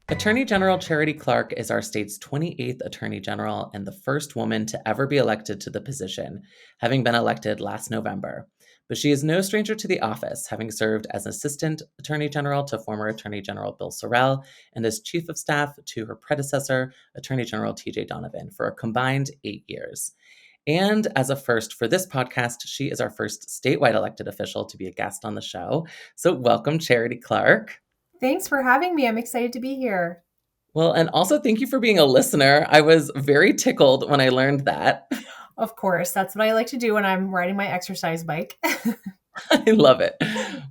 Attorney General Charity Clark is our state's 28th Attorney General and the first woman to ever be elected to the position, having been elected last November. But she is no stranger to the office, having served as Assistant Attorney General to former Attorney General Bill Sorrell and as Chief of Staff to her predecessor, Attorney General TJ Donovan, for a combined 8 years. And as a first for this podcast, she is our first statewide elected official to be a guest on the show. So welcome, Charity Clark. Thanks for having me. I'm excited to be here. Well, and also thank you for being a listener. I was very tickled when I learned that. Of course, that's what I like to do when I'm riding my exercise bike. I love it.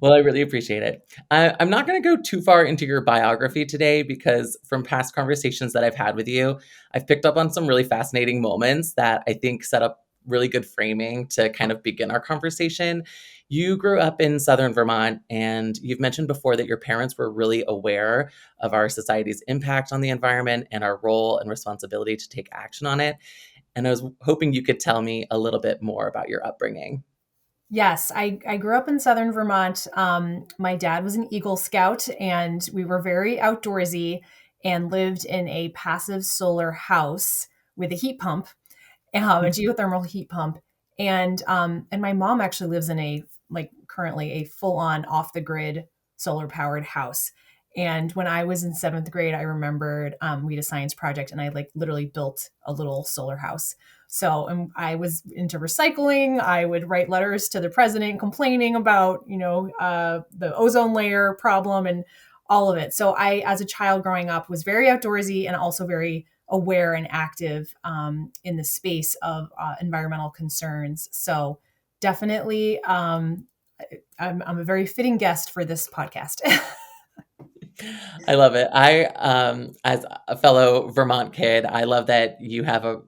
Well, I really appreciate it. I'm not going to go too far into your biography today because from past conversations that I've had with you, I've picked up on some really fascinating moments that I think set up really good framing to kind of begin our conversation. You grew up in Southern Vermont, and you've mentioned before that your parents were really aware of our society's impact on the environment and our role and responsibility to take action on it. And I was hoping you could tell me a little bit more about your upbringing. Yes, I grew up in Southern Vermont. My dad was an Eagle Scout, and we were very outdoorsy and lived in a passive solar house with a heat pump, a geothermal heat pump. And my mom actually lives in currently a full on off the grid solar powered house. And when I was in seventh grade, I remembered we had a science project, and I literally built a little solar house. So I was into recycling. I would write letters to the president complaining about, the ozone layer problem and all of it. So I, as a child growing up, was very outdoorsy and also very aware and active in the space of environmental concerns. So definitely, I'm a very fitting guest for this podcast. I love it. As a fellow Vermont kid, I love that you have a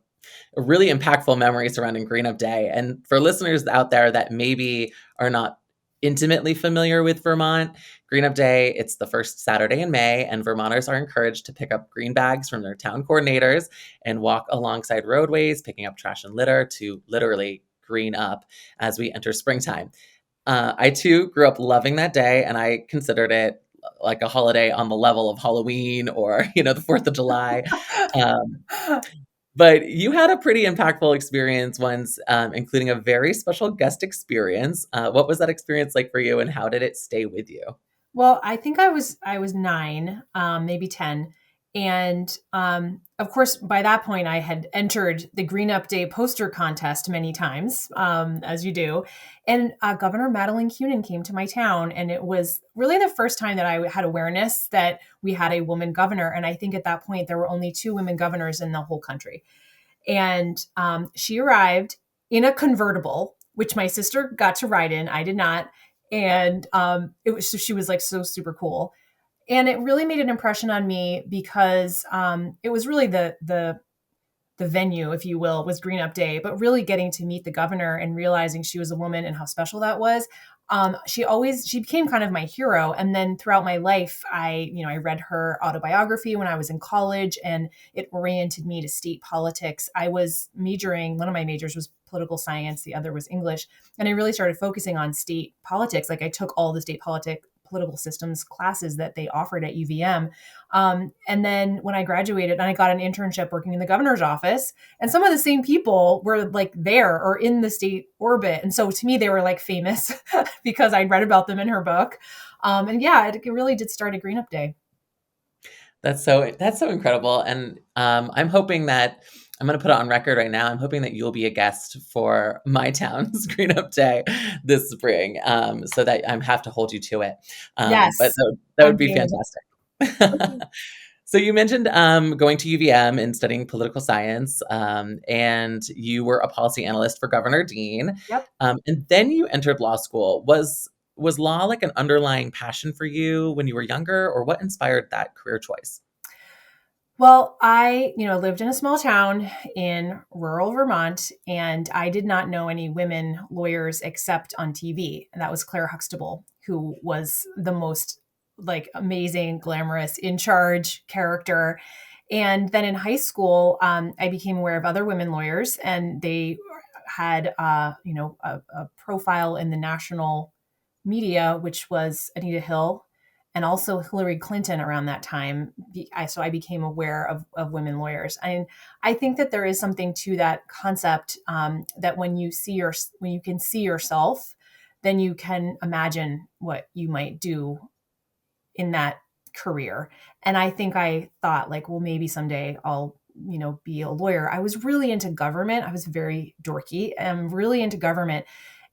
really impactful memory surrounding Green Up Day. And for listeners out there that maybe are not intimately familiar with Vermont, Green Up Day, it's the first Saturday in May, and Vermonters are encouraged to pick up green bags from their town coordinators and walk alongside roadways, picking up trash and litter to literally green up as we enter springtime. I too grew up loving that day, and I considered it like a holiday on the level of Halloween or, the 4th of July. Um, but you had a pretty impactful experience once, including a very special guest experience. What was that experience like for you, and how did it stay with you? Well, I think I was 9, maybe 10. And of course, by that point, I had entered the Green Up Day poster contest many times, as you do. And Governor Madeline Kunin came to my town, and it was really the first time that I had awareness that we had a woman governor. And I think at that point, there were only 2 women governors in the whole country. And she arrived in a convertible, which my sister got to ride in. I did not. And she was like so super cool. And it really made an impression on me because it was really the venue, if you will, was Green Up Day, but really getting to meet the governor and realizing she was a woman and how special that was. She became kind of my hero. And then throughout my life, I read her autobiography when I was in college, and it oriented me to state politics. One of my majors was political science, the other was English. And I really started focusing on state politics. Like I took all the political systems classes that they offered at UVM. And then when I graduated, and I got an internship working in the governor's office, and some of the same people were like there or in the state orbit. And so to me, they were like famous because I'd read about them in her book. And yeah, it really did start at Green Up Day. That's so incredible. And I'm hoping that I'm going to put it on record right now. I'm hoping that you'll be a guest for my town's Green Up Day this spring, so that I have to hold you to it. But Yes, that would I'm be game. fantastic. So you mentioned going to UVM and studying political science, and you were a policy analyst for Governor Dean, Yep. and then you entered law school. Was law like an underlying passion for you when you were younger, or what inspired that career choice? Well, I, lived in a small town in rural Vermont, and I did not know any women lawyers except on TV. And that was Claire Huxtable, who was the most amazing, glamorous, in charge character. And then in high school, I became aware of other women lawyers, and they had, a profile in the national media, which was Anita Hill and also Hillary Clinton around that time. So I became aware of women lawyers. And I think that there is something to that concept, that when you can see yourself, then you can imagine what you might do in that career. And I think I thought like, well, maybe someday I'll, be a lawyer. I was really into government. I was very dorky. I'm really into government.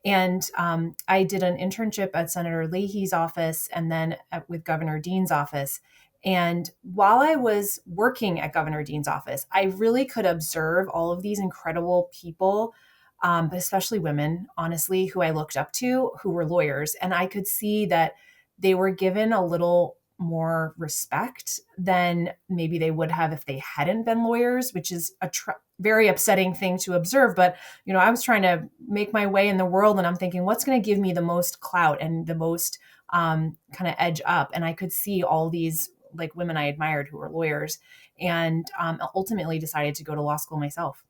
And I did an internship at Senator Leahy's office and then with Governor Dean's office. And while I was working at Governor Dean's office, I really could observe all of these incredible people, but especially women, honestly, who I looked up to, who were lawyers. And I could see that they were given a little more respect than maybe they would have if they hadn't been lawyers, which is a very upsetting thing to observe. But, I was trying to make my way in the world and I'm thinking, what's going to give me the most clout and the most kind of edge up? And I could see all these like women I admired who were lawyers, and ultimately decided to go to law school myself.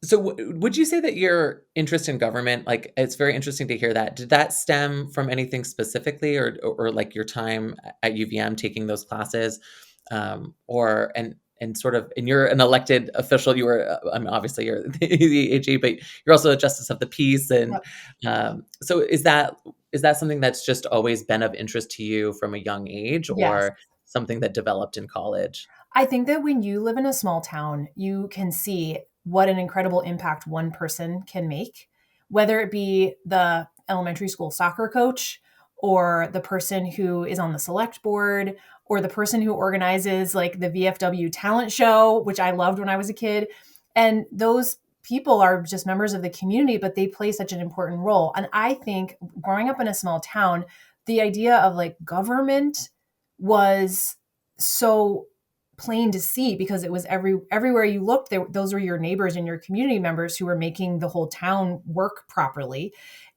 So would you say that your interest in government, like it's very interesting to hear that. Did that stem from anything specifically or like your time at UVM taking those classes? And sort of, and you're an elected official, you were, I mean, obviously you're the AG, but you're also a justice of the peace. And Yep. so is that something that's just always been of interest to you from a young age, Yes. or something that developed in college? I think that when you live in a small town, you can see what an incredible impact one person can make, whether it be the elementary school soccer coach or the person who is on the select board or the person who organizes like the VFW talent show, which I loved when I was a kid. And those people are just members of the community, but they play such an important role. And I think growing up in a small town, the idea of like government was so plain to see because it was everywhere you looked those were your neighbors and your community members who were making the whole town work properly.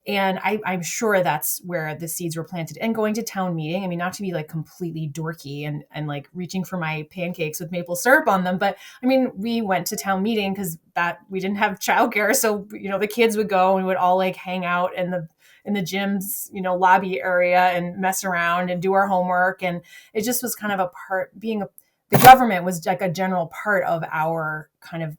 And I'm sure that's where the seeds were planted. And going to town meeting, I mean, not to be like completely dorky and like reaching for my pancakes with maple syrup on them, but I mean, we went to town meeting because that we didn't have childcare, so the kids would go and we would all like hang out in the gym's lobby area and mess around and do our homework. And it just was kind of a part the government was like a general part of our kind of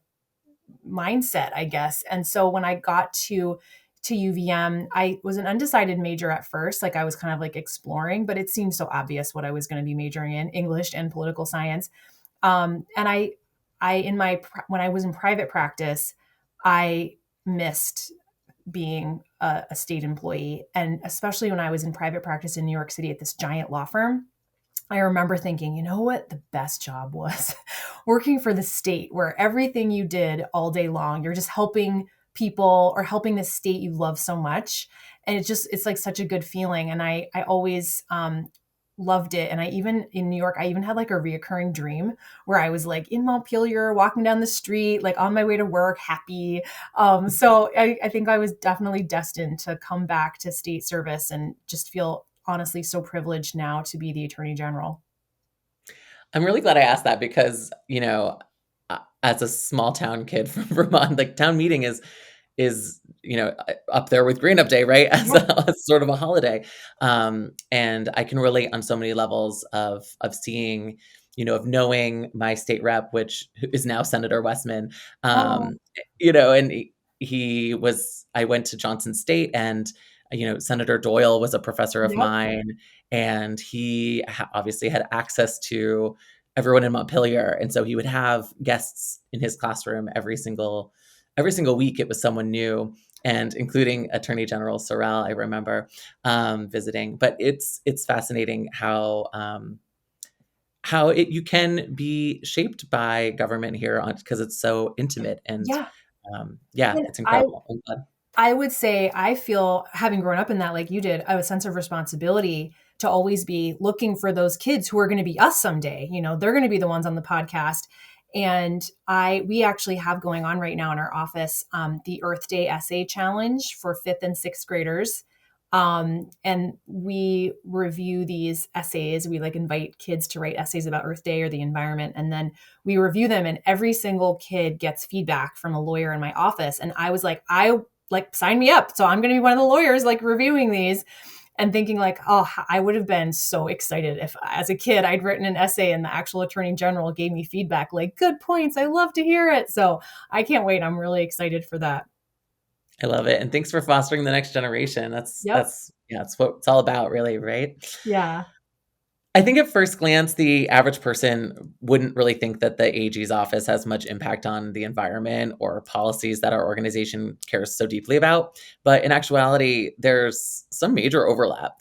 mindset, I guess. And so when I got to UVM, I was an undecided major at first. Like I was kind of like exploring, but it seemed so obvious what I was going to be majoring in, English and political science. And when I was in private practice, I missed being a state employee. And especially when I was in private practice in New York City at this giant law firm, I remember thinking, you know what the best job was? Working for the state, where everything you did all day long, you're just helping people or helping the state you love so much. And it's like such a good feeling. And I always loved it. And I even in New York, I even had like a reoccurring dream where I was like in Montpelier, walking down the street, like on my way to work, happy. So I think I was definitely destined to come back to state service and just feel honestly so privileged now to be the Attorney General. I'm really glad I asked that because, as a small town kid from Vermont, like town meeting is up there with Green Up Day, right? As Yeah. a sort of a holiday. And I can relate on so many levels of seeing, of knowing my state rep, which is now Senator Westman. Oh, And I went to Johnson State, and Senator Doyle was a professor of yep. mine, and he obviously had access to everyone in Montpelier, and so he would have guests in his classroom every single week. It was someone new, and including Attorney General Sorrell, I remember visiting. But it's fascinating how you can be shaped by government here on because it's so intimate. And Yeah. yeah, And it's incredible. I'm glad. I would say I feel, having grown up in that like you did, I have a sense of responsibility to always be looking for those kids who are going to be us someday. They're going to be the ones on the podcast. And we actually have going on right now in our office the Earth Day essay challenge for fifth and sixth graders. And we review these essays. We like invite kids to write essays about Earth Day or the environment. And then we review them, and every single kid gets feedback from a lawyer in my office. And I was like, sign me up. So I'm going to be one of the lawyers like reviewing these. and thinking like, oh, I would have been so excited if as a kid I'd written an essay and the actual attorney general gave me feedback like, good points. I love to hear it. So I can't wait. I'm really excited for that. I love it, and thanks for fostering the next generation. Yep. That's what it's all about, really, right? Yeah. I think at first glance, the average person wouldn't really think that the AG's office has much impact on the environment or policies that our organization cares so deeply about. But in actuality, there's some major overlap.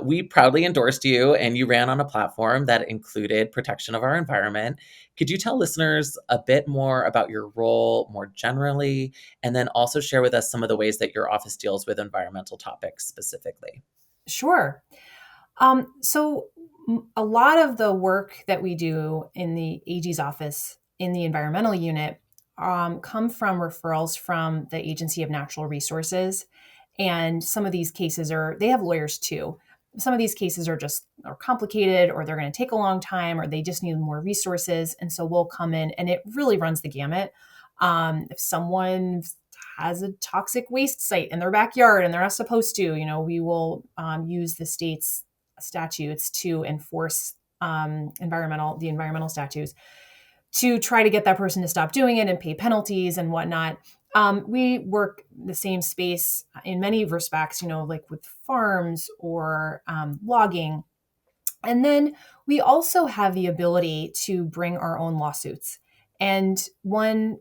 We proudly endorsed you, and you ran on a platform that included protection of our environment. Could you tell listeners a bit more about your role more generally, and then also share with us some of the ways that your office deals with environmental topics specifically? Sure. So a lot of the work that we do in the AG's office in the environmental unit come from referrals from the Agency of Natural Resources. And some of these cases they have lawyers too. Some of these cases are complicated, or they're going to take a long time, or they just need more resources. And so we'll come in, and it really runs the gamut. If someone has a toxic waste site in their backyard and they're not supposed to, we will use the state's statutes to enforce the environmental statutes to try to get that person to stop doing it and pay penalties and whatnot. We work the same space in many respects, like with farms or logging. And then we also have the ability to bring our own lawsuits. And one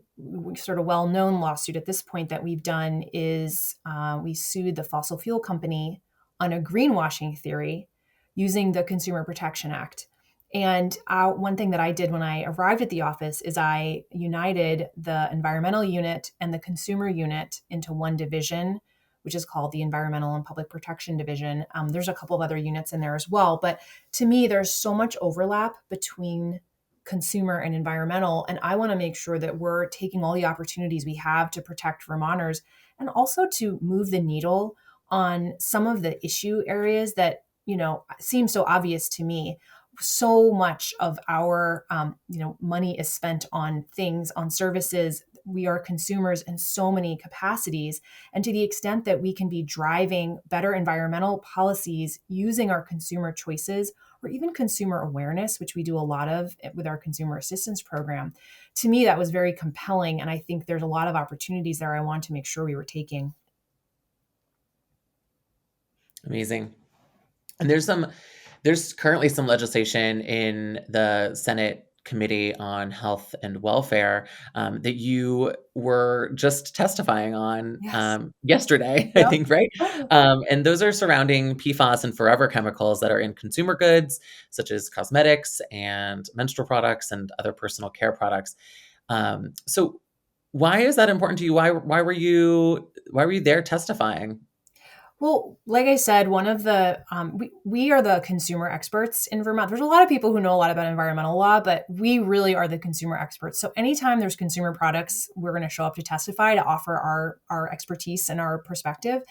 sort of well known lawsuit at this point that we've done is we sued the fossil fuel company on a greenwashing theory using the Consumer Protection Act. And one thing that I did when I arrived at the office is I united the environmental unit and the consumer unit into one division, which is called the Environmental and Public Protection Division. There's a couple of other units in there as well. But to me, there's so much overlap between consumer and environmental. And I want to make sure that we're taking all the opportunities we have to protect Vermonters and also to move the needle on some of the issue areas that, seem so obvious to me. So much of our, money is spent on things, on services. We are consumers in so many capacities. And to the extent that we can be driving better environmental policies using our consumer choices or even consumer awareness, which we do a lot of with our consumer assistance program, to me, that was very compelling. And I think there's a lot of opportunities there I want to make sure we were taking. Amazing. And there's currently some legislation in the Senate Committee on Health and Welfare that you were just testifying on Yes. yesterday, I Yep. think, right? And those are surrounding PFAS and forever chemicals that are in consumer goods, such as cosmetics and menstrual products and other personal care products. So, why is that important to you? Why were you there testifying? Well, like I said, one of the we are the consumer experts in Vermont. There's a lot of people who know a lot about environmental law, but we really are the consumer experts. So anytime there's consumer products, we're going to show up to testify to offer our expertise and our perspective.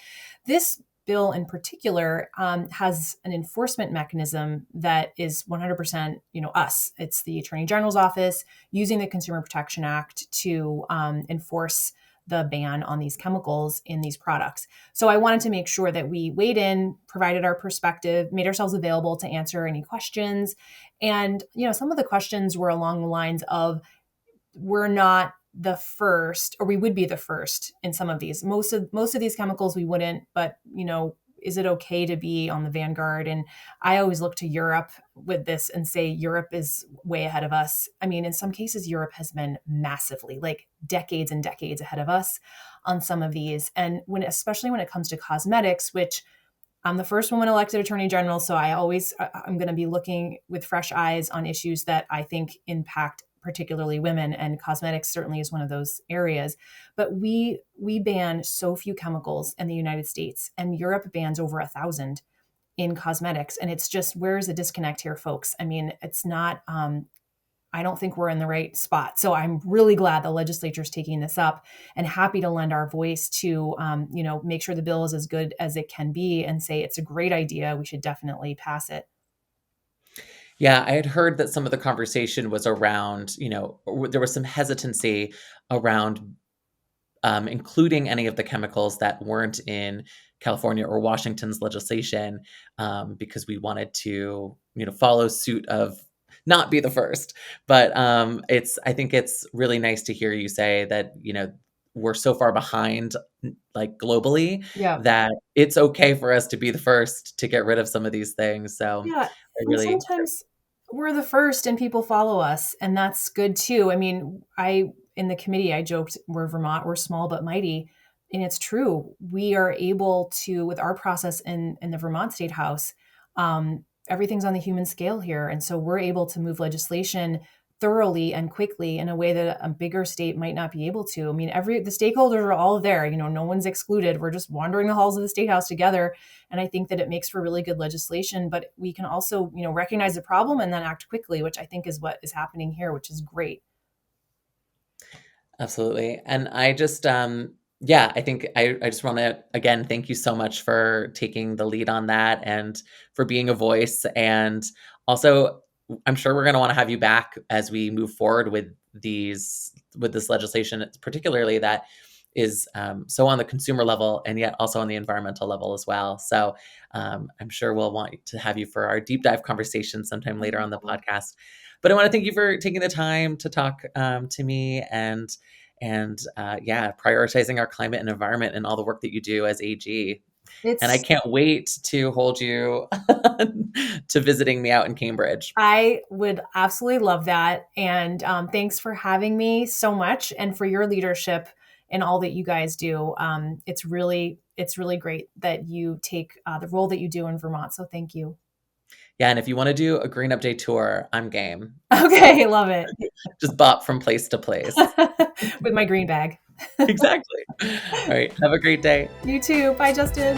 This bill in particular has an enforcement mechanism that is 100%, us. It's the Attorney General's office using the Consumer Protection Act to enforce the ban on these chemicals in these products. So I wanted to make sure that we weighed in, provided our perspective, made ourselves available to answer any questions. And, some of the questions were along the lines of, we're not the first, or we would be the first in some of these. Most of these chemicals we wouldn't, but, is it okay to be on the vanguard? And I always look to Europe with this and say Europe is way ahead of us. I mean, in some cases, Europe has been massively, like decades and decades ahead of us on some of these. And especially when it comes to cosmetics, which I'm the first woman elected attorney general, so I'm going to be looking with fresh eyes on issues that I think impact particularly women, and cosmetics certainly is one of those areas. But we ban so few chemicals in the United States, and Europe bans over 1,000 in cosmetics. And it's just, where's the disconnect here, folks? I mean, it's not. I don't think we're in the right spot. So I'm really glad the legislature is taking this up, and happy to lend our voice to, make sure the bill is as good as it can be and say it's a great idea. We should definitely pass it. Yeah, I had heard that some of the conversation was around, there was some hesitancy around including any of the chemicals that weren't in California or Washington's legislation, because we wanted to, follow suit of not be the first. But I think it's really nice to hear you say that, we're so far behind, like globally, Yeah. that it's okay for us to be the first to get rid of some of these things. So Yeah, I and really, sometimes we're the first and people follow us, and that's good too. I mean, I in the committee, I joked we're Vermont, we're small but mighty, and it's true. We are able to, with our process in the Vermont State House, everything's on the human scale here, and so we're able to move legislation thoroughly and quickly in a way that a bigger state might not be able to. I mean, the stakeholders are all there. No one's excluded. We're just wandering the halls of the State House together, and I think that it makes for really good legislation. But we can also, recognize the problem and then act quickly, which I think is what is happening here, which is great. absolutely. And I just, yeah, I think I just want to again thank you so much for taking the lead on that and for being a voice. And also, I'm sure we're going to want to have you back as we move forward with this legislation, particularly that is so on the consumer level and yet also on the environmental level as well. So I'm sure we'll want to have you for our deep dive conversation sometime later on the Wonderful. podcast. But I want to thank you for taking the time to talk to me and yeah, prioritizing our climate and environment and all the work that you do as AG. And I It's can't wait to hold you to visiting me out in Cambridge. I would absolutely love that. And thanks for having me so much and for your leadership and all that you guys do. It's really great that you take the role that you do in Vermont. So thank you. Yeah, and if you want to do a Green Up Day tour, I'm game. Okay, love it. Just bop from place to place. With my green bag. Exactly. All right. Have a great day. You too. Bye, Justin.